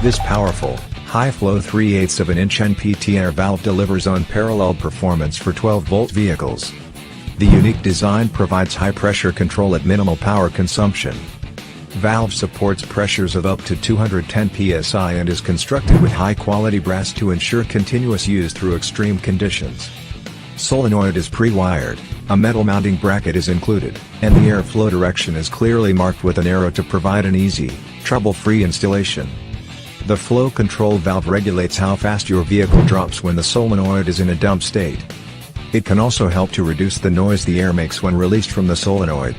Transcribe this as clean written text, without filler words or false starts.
This powerful, high-flow 3/8 of an inch NPT air valve delivers unparalleled performance for 12-volt vehicles. The unique design provides high-pressure control at minimal power consumption. Valve supports pressures of up to 210 psi and is constructed with high-quality brass to ensure continuous use through extreme conditions. Solenoid is pre-wired, a metal mounting bracket is included, and the airflow direction is clearly marked with an arrow to provide an easy, trouble-free installation. The flow control valve regulates how fast your vehicle drops when the solenoid is in a dump state. It can also help to reduce the noise the air makes when released from the solenoid,